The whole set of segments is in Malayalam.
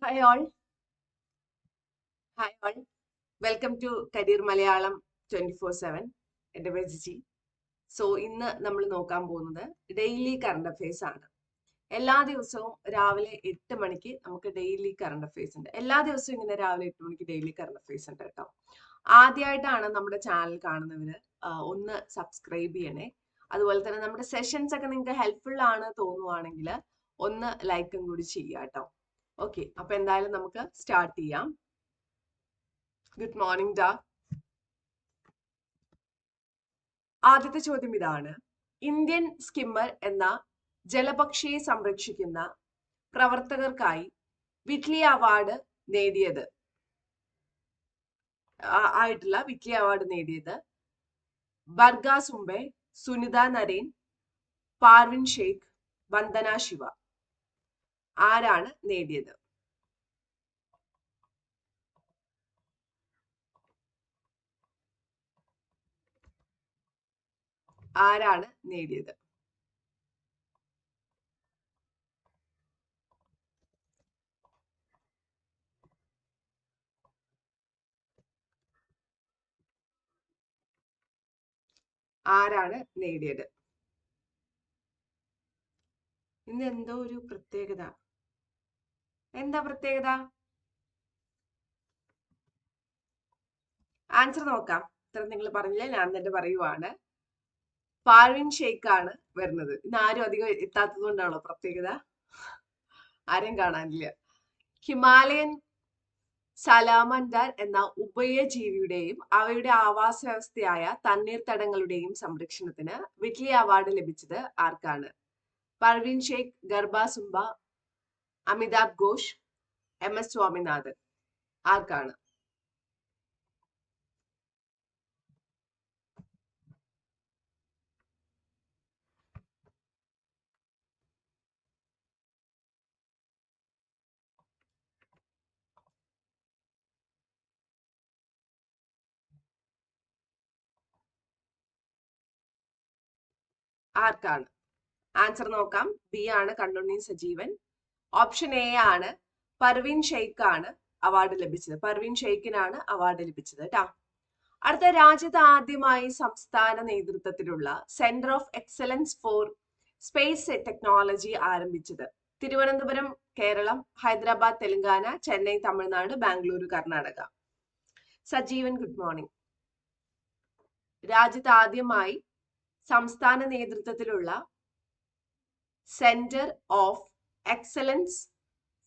Hi all, hi all. Welcome to Career Malayalam 24/7. എൻ്റെ പേര് ജിജി. ഇന്ന് നമ്മൾ നോക്കാൻ പോകുന്നത് ഡെയിലി കറണ്ട് അഫയേഴ്സ് ആണ്. എല്ലാ ദിവസവും രാവിലെ 8 മണിക്ക് നമുക്ക് ഡെയിലി കറണ്ട് അഫയേഴ്സ് ഉണ്ട്. എല്ലാ ദിവസവും ഇങ്ങനെ രാവിലെ 8 മണിക്ക് ഡെയിലി കറണ്ട് അഫയേഴ്സ് ഉണ്ട് കേട്ടോ. ആദ്യമായിട്ടാണ് നമ്മുടെ ചാനൽ കാണുന്നവര് ഒന്ന് സബ്സ്ക്രൈബ് ചെയ്യണേ. അതുപോലെ തന്നെ നമ്മുടെ സെഷൻസ് ഒക്കെ നിങ്ങൾക്ക് ഹെൽപ്ഫുൾ ആണ് തോന്നുവാണെങ്കിൽ ഒന്ന് ലൈക്കും കൂടി ചെയ്യുക കേട്ടോ. ഓക്കെ, അപ്പൊ എന്തായാലും നമുക്ക് സ്റ്റാർട്ട് ചെയ്യാം. ഗുഡ് മോർണിംഗ് ഡാ. ആദ്യത്തെ ചോദ്യം ഇതാണ്: ഇന്ത്യൻ സ്കിമ്മർ എന്ന ജലപക്ഷിയെ സംരക്ഷിക്കുന്ന പ്രവർത്തകർക്കായി വിറ്റ്ലി അവാർഡ് നേടിയത് ബർഗ സുംബെ, സുനിത നരേൻ, പാർവിൻ ഷെയ്ഖ്, വന്ദന ശിവ. ആരാണ് നേടിയത്? ആരാണ് നേടിയത്? ആരാണ് നേടിയത്? ഇന്ന് എന്തോ ഒരു പ്രത്യേകത. എന്താ പ്രത്യേകത? ആൻസർ നോക്കാം. ഇത്ര നിങ്ങൾ പറഞ്ഞില്ല, ഞാൻ തന്നെ പറയുവാണ്. പാർവിൻ ഷെയ്ഖ് ആണ് വരുന്നത്. ഇന്ന് ആരും അധികം എത്താത്തത് കൊണ്ടാണോ പ്രത്യേകത? ആരും കാണാനില്ല. ഹിമാലയൻ സലാമൻഡർ എന്ന ഉഭയജീവിയുടെയും അവയുടെ ആവാസ വ്യവസ്ഥയായ തണ്ണീർത്തടങ്ങളുടെയും സംരക്ഷണത്തിന് വിറ്റ്ലി അവാർഡ് ലഭിച്ചത് ആർക്കാണ്? പർവീൻ ഷെയ്ഖ്, ഗർഭ സുംബ, അമിതാഭ് ഘോഷ്, MS സ്വാമിനാഥൻ. ആർക്കാണ്? ആർക്കാണ്? ആൻസർ നോക്കാം. ബി ആണ് കണ്ണുണ്ണി സജീവൻ. ഓപ്ഷൻ എ ആണ് പർവീൻ ഷെയ്ഖ് ആണ് അവാർഡ് ലഭിച്ചത്. പർവീൻ ഷെയ്ഖിനാണ് അവാർഡ് ലഭിച്ചത് കേട്ടോ. അടുത്ത, രാജ്യത്ത് ആദ്യമായി സംസ്ഥാന നേതൃത്വത്തിലുള്ള centre of excellence for space technology ആരംഭിച്ചത്? തിരുവനന്തപുരം കേരളം, ഹൈദരാബാദ് തെലങ്കാന, ചെന്നൈ തമിഴ്നാട്, ബാംഗ്ലൂരു കർണാടക. Sajeevan good morning. രാജ്യത്ത് ആദ്യമായി സംസ്ഥാന നേതൃത്വത്തിലുള്ള centre of excellence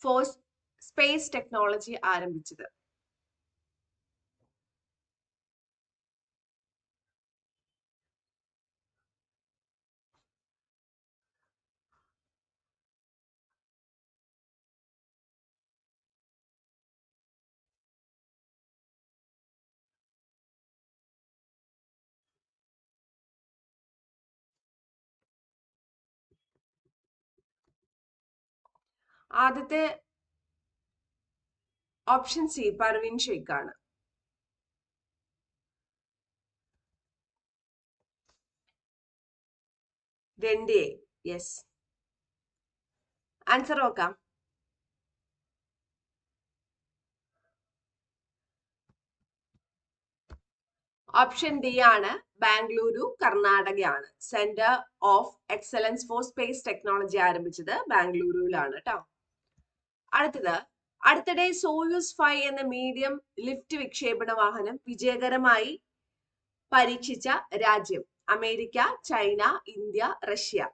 for space technology ആരംഭിച്ചത്? ആദ്യത്തെ ഓപ്ഷൻ സി പർവീൻ ഷെയ്ഖ് ആണ്. രണ്ടേ യെസ്. ആൻസർ നോക്കാം. ഓപ്ഷൻ ഡി ആണ് ബാംഗ്ലൂരു കർണാടകയാണ്. Centre of excellence for space technology ആരംഭിച്ചത് ബാംഗ്ലൂരുവിലാണ് കേട്ടോ. അടുത്തത്, അടുത്തിടെ സോയൂസ് 5 എന്ന മീഡിയം ലിഫ്റ്റ് വിക്ഷേപണ വാഹനം വിജയകരമായി പരീക്ഷിച്ച രാജ്യം? America, China, India, Russia.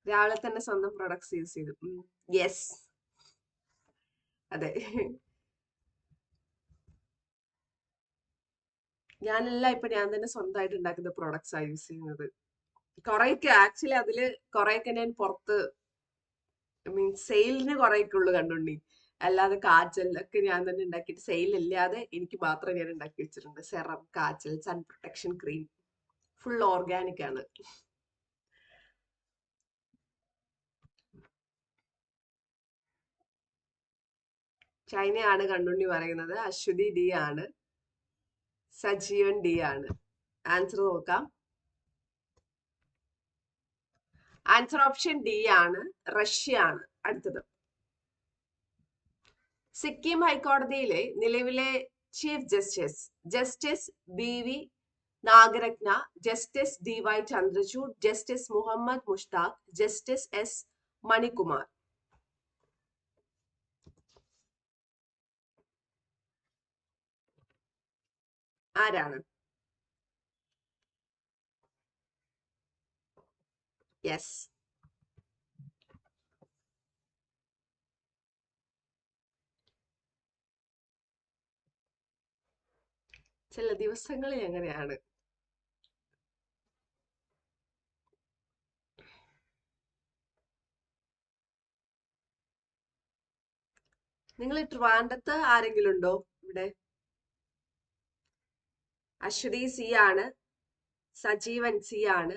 രാവിലെ തന്നെ സ്വന്തം പ്രൊഡക്ട്സ് യൂസ് ചെയ്തു. യെസ്, അതെ. ഇപ്പൊ ഞാൻ തന്നെ സ്വന്തമായിട്ട് ഉണ്ടാക്കുന്ന പ്രൊഡക്ട്സ് ആ യൂസ് ചെയ്യുന്നത്. കുറെയൊക്കെ ആക്ച്വലി അതില് കുറെയൊക്കെ ഞാൻ പുറത്ത് മീൻസ് സെയിലിന് കുറെയൊക്കെ ഉള്ളു കണ്ടുണ്ടി. അല്ലാതെ കാച്ചലൊക്കെ ഞാൻ തന്നെ ഉണ്ടാക്കിയിട്ട് സെയിൽ ഇല്ലാതെ എനിക്ക് മാത്രം ഞാൻ ഉണ്ടാക്കി വെച്ചിട്ടുണ്ട്. സെറം, കാച്ചൽ, sun protection cream, full organic ആണ്. ചൈനയാണ് കണ്ടുണ്ണി പറയുന്നത്. അശ്വതി ഡി ആണ്. സജീവൻ ഡി ആണ്. ആൻസർ നോക്കാം. ആൻസർ ഓപ്ഷൻ ഡി ആണ്, റഷ്യ ആണ്. അടുത്തത്, സിക്കിം ഹൈക്കോടതിയിലെ നിലവിലെ chief justice justice B V Nagarathna, justice D Y Chandrachud, justice Muhammad Mushtaq, justice S Manikumar. ആരാണ്? യെസ്, ചില ദിവസങ്ങളിൽ എങ്ങനെയാണ്. നിങ്ങൾ ട്രിവാൻഡ്രത്ത് ആരെങ്കിലും ഉണ്ടോ ഇവിടെ? അശ്വതി സി ആണ്, സജീവൻ സി ആണ്.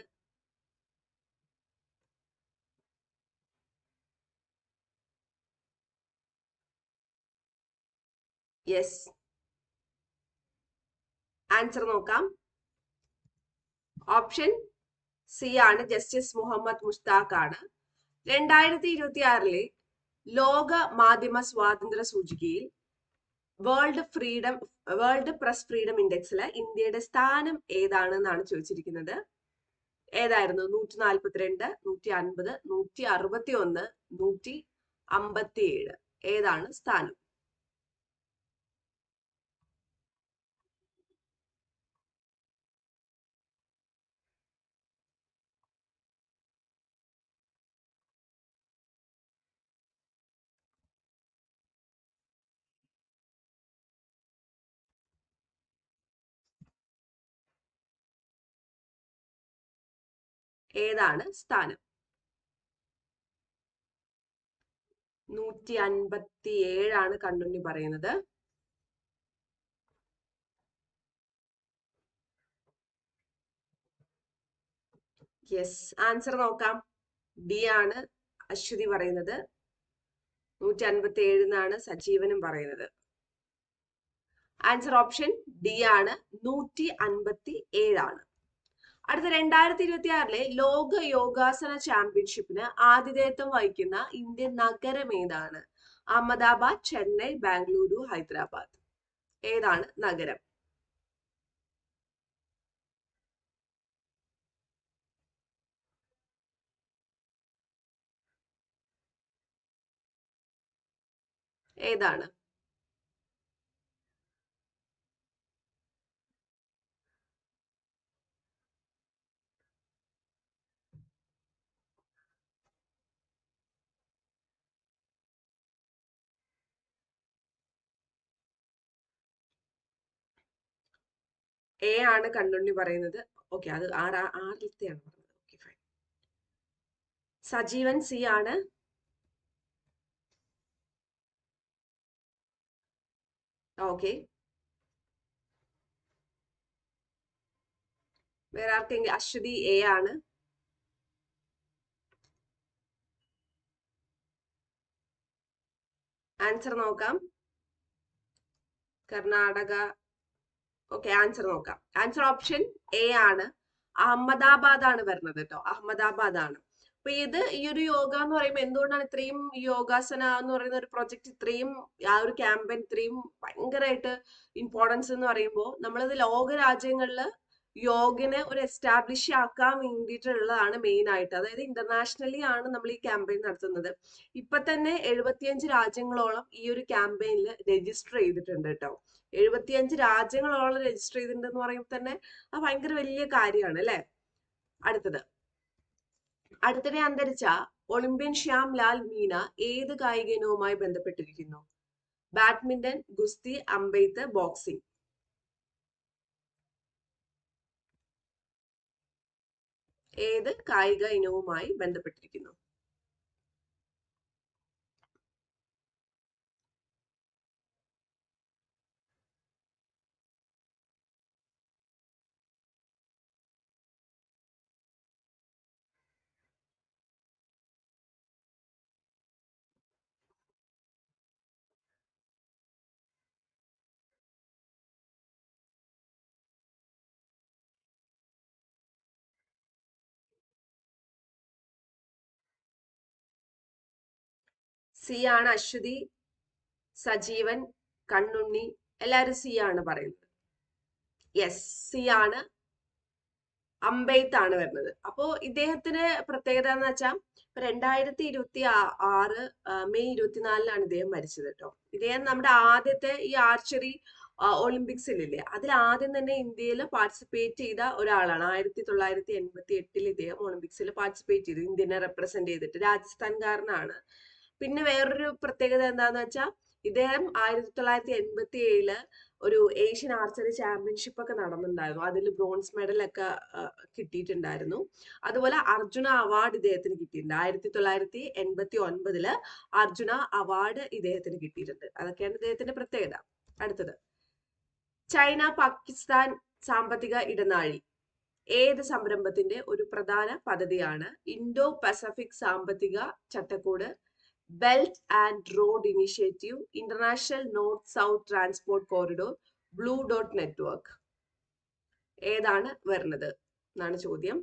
യെസ്, ആൻസർ നോക്കാം. ഓപ്ഷൻ സി ആണ്, ജസ്റ്റിസ് മുഹമ്മദ് മുഷ്താഖ് ആണ്. 2026 ലോക മാധ്യമ സ്വാതന്ത്ര്യ സൂചികയിൽ വേൾഡ് പ്രസ് ഫ്രീഡം ഇൻഡെക്സിലെ ഇന്ത്യയുടെ സ്ഥാനം ഏതാണെന്നാണ് ചോദിച്ചിരിക്കുന്നത്. ഏതായിരുന്നു? 142, 150, 161, 157. ഏതാണ് സ്ഥാനം? ഏതാണ് സ്ഥാനം? 157 കണ്ണുണ്ണി പറയുന്നത്. യെസ്, ആൻസർ നോക്കാം. ഡി ആണ് അശ്വതി പറയുന്നത്. 157 സജീവനും പറയുന്നത്. ആൻസർ ഓപ്ഷൻ ഡി ആണ്, 157. അടുത്ത 2026 ലോക യോഗാസന ചാമ്പ്യൻഷിപ്പിന് ആതിഥേയത്വം വഹിക്കുന്ന ഇന്ത്യൻ നഗരം ഏതാണ്? അഹമ്മദാബാദ്, ചെന്നൈ, ബാംഗ്ലൂരു, ഹൈദരാബാദ്. ഏതാണ് നഗരം? ഏതാണ്? എ ആണ് കണ്ണുണ്ണി പറയുന്നത്. ഓക്കെ, അത് ആറിലത്തെയാണ് പറഞ്ഞത്. Okay, fine. സജീവൻ സി ആണ്. ഓക്കെ, വേറെ ആർക്കെങ്കിലും? അശ്വതി എ ആണ്. ആൻസർ നോക്കാം. കർണാടക. ഓക്കെ, ആൻസർ നോക്കാം. ആൻസർ ഓപ്ഷൻ എ ആണ്, അഹമ്മദാബാദ് ആണ് വരുന്നത് കേട്ടോ. അഹമ്മദാബാദ് ആണ്. അപ്പൊ ഈ ഒരു യോഗ എന്ന് പറയുമ്പോൾ എന്തുകൊണ്ടാണ് ഇത്രയും യോഗാസന എന്ന് പറയുന്ന ഒരു പ്രൊജക്ട് ഇത്രയും, ആ ഒരു ക്യാമ്പയിൻ ഇത്രയും ഭയങ്കരമായിട്ട് ഇമ്പോർട്ടൻസ് എന്ന് പറയുമ്പോൾ, നമ്മളത് ലോക രാജ്യങ്ങളിൽ യോഗനെ ഒരു എസ്റ്റാബ്ലിഷ് ആക്കാൻ വേണ്ടിയിട്ടുള്ളതാണ് മെയിൻ ആയിട്ട്. അതായത് ഇന്റർനാഷണലി ആണ് നമ്മൾ ഈ ക്യാമ്പയിൻ നടത്തുന്നത്. ഇപ്പൊ തന്നെ 75 രാജ്യങ്ങളോളം ഈ ഒരു ക്യാമ്പയിനിൽ രജിസ്റ്റർ ചെയ്തിട്ടുണ്ട് കേട്ടോ. 75 രാജ്യങ്ങളോളം രജിസ്റ്റർ ചെയ്തിട്ടുണ്ടെന്ന് പറയുമ്പോൾ തന്നെ അത് ഭയങ്കര വലിയ കാര്യമാണ് അല്ലെ. അടുത്തിടെ അന്തരിച്ച ഒളിമ്പ്യൻ ശ്യാം ലാൽ മീന ഏത് കായിക ഇനവുമായി ബന്ധപ്പെട്ടിരിക്കുന്നു? ബാഡ്മിന്റൺ, ഗുസ്തി, അമ്പെയ്ത്ത്, ബോക്സിംഗ്. ഏത് കായിക ഇനവുമായി ബന്ധപ്പെട്ടിരിക്കുന്നു? സി ആണ് അശ്വതി, സജീവൻ, കണ്ണുണ്ണി, എല്ലാരും സി ആണ് പറയുന്നത്. യെസ്, സി ആണ്, അമ്പെയ്ത്താണ് വരുന്നത്. അപ്പോ ഇദ്ദേഹത്തിന് പ്രത്യേകത എന്ന് വെച്ചാൽ 2026 മെയ് 24 ഇദ്ദേഹം മരിച്ചത് കേട്ടോ. ഇദ്ദേഹം നമ്മുടെ ആദ്യത്തെ ഈ ആർച്ചറി ഒളിമ്പിക്സിലില്ലേ, അതിൽ ആദ്യം തന്നെ ഇന്ത്യയിൽ പാർട്ടിസിപ്പേറ്റ് ചെയ്ത ഒരാളാണ്. 1988 ഇദ്ദേഹം ഒളിമ്പിക്സിൽ പാർട്ടിസിപ്പേറ്റ് ചെയ്തു, ഇന്ത്യനെ റെപ്രസെന്റ് ചെയ്തിട്ട്. രാജസ്ഥാൻകാരനാണ്. പിന്നെ വേറൊരു പ്രത്യേകത എന്താന്ന് വെച്ചാൽ ഇദ്ദേഹം 1987 ഒരു ഏഷ്യൻ ആർച്ചറി ചാമ്പ്യൻഷിപ്പ് ഒക്കെ നടന്നിട്ടുണ്ടായിരുന്നു. അതിൽ ബ്രോൺസ് മെഡൽ ഒക്കെ കിട്ടിയിട്ടുണ്ടായിരുന്നു. അതുപോലെ അർജുന അവാർഡ് ഇദ്ദേഹത്തിന് കിട്ടിയിട്ടുണ്ട്. 1989 അർജുന അവാർഡ് ഇദ്ദേഹത്തിന് കിട്ടിയിട്ടുണ്ട്. അതൊക്കെയാണ് ഇദ്ദേഹത്തിന്റെ പ്രത്യേകത. അടുത്തത്, ചൈന പാകിസ്ഥാൻ സാമ്പത്തിക ഇടനാഴി ഏത് സംരംഭത്തിന്റെ ഒരു പ്രധാന പദ്ധതിയാണ്? ഇൻഡോ പസഫിക് സാമ്പത്തിക ചട്ടക്കൂട്, belt and road initiative, international north south transport corridor, blue dot network. ഏതാണ് വരുന്നത് എന്നാണ് ചോദ്യം.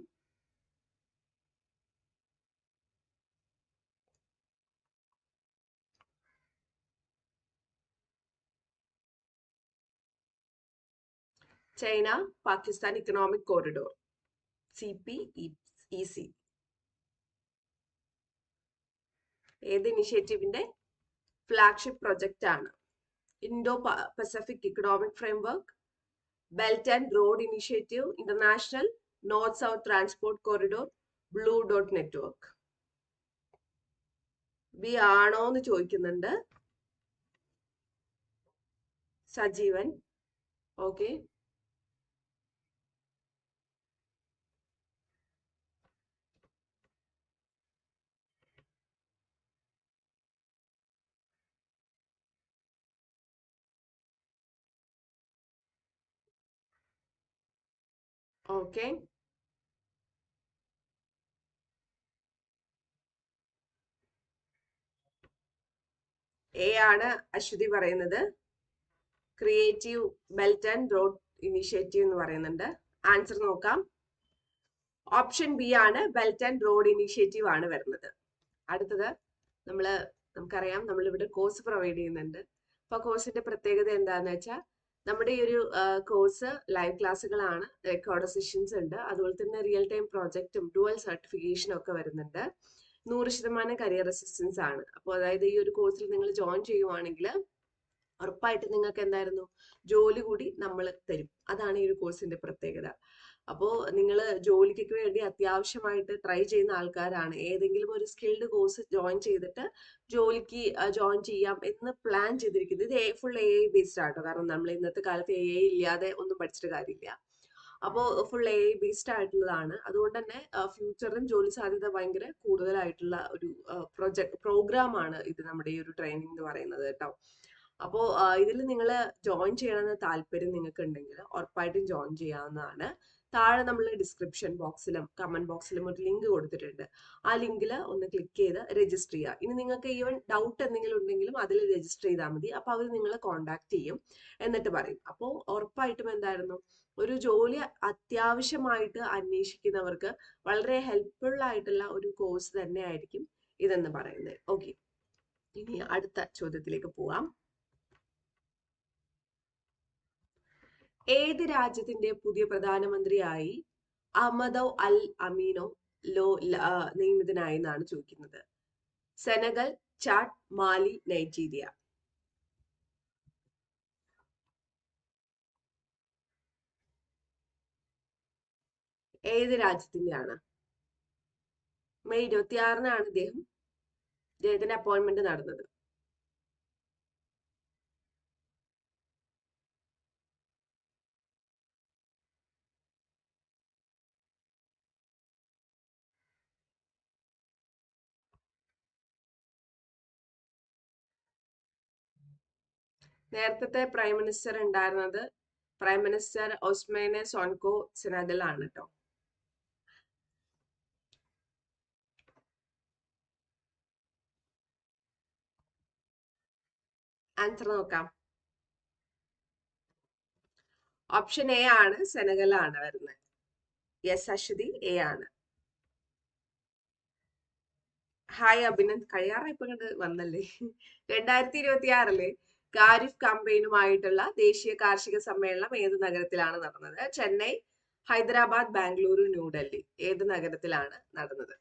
China Pakistan economic corridor, CPEC. ഏത് ഇനിഷ്യേറ്റീവിന്റെ ഫ്ലാഗ്ഷിപ്പ് പ്രൊജക്റ്റ് ആണ്? Indo Pacific economic framework, belt and road initiative, international north south transport corridor, blue dot network. B ആണോ എന്ന് ചോദിക്കുന്നുണ്ട് സജീവൻ. Okay, okay. എ ആണ് അശ്വതി പറയുന്നത്. Creative belt and road initiative എന്ന് പറയുന്നുണ്ട്. ആൻസർ നോക്കാം. ഓപ്ഷൻ ബി ആണ്, ബെൽറ്റ് ആൻഡ് റോഡ് ഇനിഷ്യേറ്റീവ് ആണ് വരുന്നത്. അടുത്തത്, നമുക്കറിയാം നമ്മൾ ഇവിടെ കോഴ്സ് പ്രൊവൈഡ് ചെയ്യുന്നുണ്ട്. അപ്പൊ കോഴ്സിന്റെ പ്രത്യേകത എന്താന്ന് വെച്ചാൽ നമ്മുടെ ഈ ഒരു കോഴ്സ് ലൈവ് ക്ലാസ്സുകളാണ്, റെക്കോർഡ് സെഷൻസ് ഉണ്ട്, അതുപോലെ തന്നെ റിയൽ ടൈം പ്രോജക്റ്റും ഡുവൽ സർട്ടിഫിക്കേഷനും ഒക്കെ വരുന്നുണ്ട്. 100% കരിയർ അസിസ്റ്റൻസ് ആണ്. അപ്പോൾ അതായത് ഈ ഒരു കോഴ്സിൽ നിങ്ങൾ ജോയിൻ ചെയ്യുവാണെങ്കിൽ ഉറപ്പായിട്ട് നിങ്ങൾക്ക് എന്തായിരുന്നു, ജോലി കൂടി നമ്മൾ തരും. അതാണ് ഈ ഒരു കോഴ്സിന്റെ പ്രത്യേകത. അപ്പോൾ നിങ്ങൾ ജോലിക്കൊക്കെ വേണ്ടി അത്യാവശ്യമായിട്ട് ട്രൈ ചെയ്യുന്ന ആൾക്കാരാണ്, ഏതെങ്കിലും ഒരു സ്കിൽഡ് കോഴ്സ് ജോയിൻ ചെയ്തിട്ട് ജോലിക്ക് ജോയിൻ ചെയ്യാം എന്ന് പ്ലാൻ ചെയ്തിരിക്കുന്നത്, ഇത് ഫുൾ AI ബേസ്ഡ് ആട്ടോ. കാരണം നമ്മൾ ഇന്നത്തെ കാലത്ത് AI ഇല്ലാതെ ഒന്നും പഠിച്ചിട്ട് കാര്യമില്ല. അപ്പോൾ ഫുൾ AI ബേസ്ഡ് ആയിട്ടുള്ളതാണ്. അതുകൊണ്ട് തന്നെ ഫ്യൂച്ചറിലും ജോലി സാധ്യത ഭയങ്കര കൂടുതലായിട്ടുള്ള ഒരു പ്രോഗ്രാമാണ് ഇത്, നമ്മുടെ ഈ ഒരു ട്രെയിനിങ് എന്ന് പറയുന്നത് കേട്ടോ. അപ്പോൾ ഇതിൽ നിങ്ങൾ ജോയിൻ ചെയ്യണമെന്ന് താല്പര്യം നിങ്ങൾക്ക് ഉണ്ടെങ്കിൽ ഉറപ്പായിട്ടും ജോയിൻ ചെയ്യാവുന്നതാണ്. താഴെ നമ്മൾ ഡിസ്ക്രിപ്ഷൻ ബോക്സിലും കമന്റ് ബോക്സിലും ഒരു ലിങ്ക് കൊടുത്തിട്ടുണ്ട്. ആ ലിങ്കിൽ ഒന്ന് ക്ലിക്ക് ചെയ്ത് രജിസ്റ്റർ ചെയ്യുക. ഇനി നിങ്ങൾക്ക് ഈവൻ ഡൗട്ട് എന്തെങ്കിലും ഉണ്ടെങ്കിലും അതിൽ രജിസ്റ്റർ ചെയ്താൽ മതി. അപ്പോൾ അവർ നിങ്ങളെ കോൺടാക്ട് ചെയ്യും, എന്നിട്ട് പറയും. അപ്പോൾ ഉറപ്പായിട്ടും എന്തായിരുന്നു, ഒരു ജോലി അത്യാവശ്യമായിട്ട് അന്വേഷിക്കുന്നവർക്ക് വളരെ ഹെൽപ്ഫുൾ ആയിട്ടുള്ള ഒരു കോഴ്സ് തന്നെ ആയിരിക്കും ഇതെന്ന് പറയുന്നത്. ഓക്കെ, ഇനി അടുത്ത ചോദ്യത്തിലേക്ക് പോവാം. ഏത് രാജ്യത്തിന്റെ പുതിയ പ്രധാനമന്ത്രിയായി അഹമ്മദോ അൽ അമീനോ നിയമിതനായി എന്നാണ് ചോദിക്കുന്നത്. സെനഗൽ, ചാഡ്, മാലി, നൈജീരിയ. ഏത് രാജ്യത്തിന്റെയാണ്? മെയ് 26 ഇദ്ദേഹത്തിന്റെ അപ്പോയിന്റ്മെന്റ് നടന്നത്. നേരത്തെ പ്രൈം മിനിസ്റ്റർ ഉണ്ടായിരുന്നത് പ്രൈം മിനിസ്റ്റർ ഒസ്മേനെ സോൻകോ സെനഗൽ ആണ് കേട്ടോ. ആൻസർ നോക്കാം. ഓപ്ഷൻ എ ആണ്, സെനഗൽ ആണ് വരുന്നത്. യെസ് അശ്വതി, എ ആണ്. ഹായ് അഭിനന്ദ്, കഴിയാറായി ഇപ്പൊ കണ്ട് വന്നല്ലേ. 2026 ഖാരിഫ് കാമ്പയിനുമായിട്ടുള്ള ദേശീയ കാർഷിക സമ്മേളനം ഏത് നഗരത്തിലാണ് നടന്നത്? ചെന്നൈ, ഹൈദരാബാദ്, ബാംഗ്ലൂരു, ന്യൂഡൽഹി. ഏത് നഗരത്തിലാണ് നടന്നത്?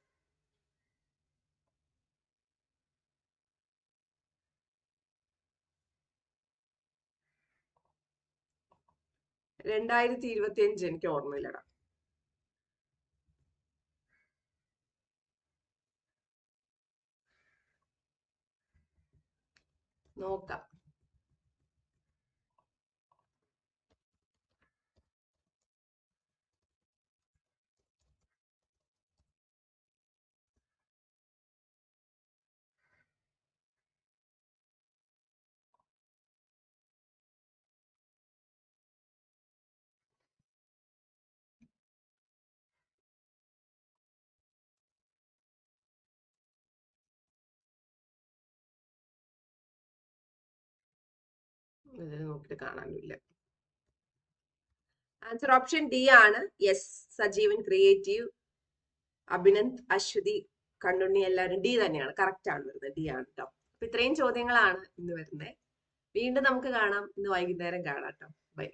2025 എനിക്ക് ഓർമ്മയില്ലടാ. നോക്കാം. ഇതിൽ നോക്കിയിട്ട് കാണാനില്ല. ആൻസർ ഓപ്ഷൻ ഡി ആണ്. യെസ്, സജീവൻ ക്രിയേറ്റീവ്, അഭിനന്ദ്, അശ്വതി, കണ്ണുണ്ണി എല്ലാവരും ഡി തന്നെയാണ്. കറക്റ്റ് ആണ് വരുന്നത്. ഡി ആണ് കേട്ടോ. അപ്പൊ ഇത്രയും ചോദ്യങ്ങളാണ് ഇന്ന് വരുന്നത്. വീണ്ടും നമുക്ക് കാണാം. ഇന്ന് വൈകുന്നേരം കാണാം കേട്ടോ. ബൈ.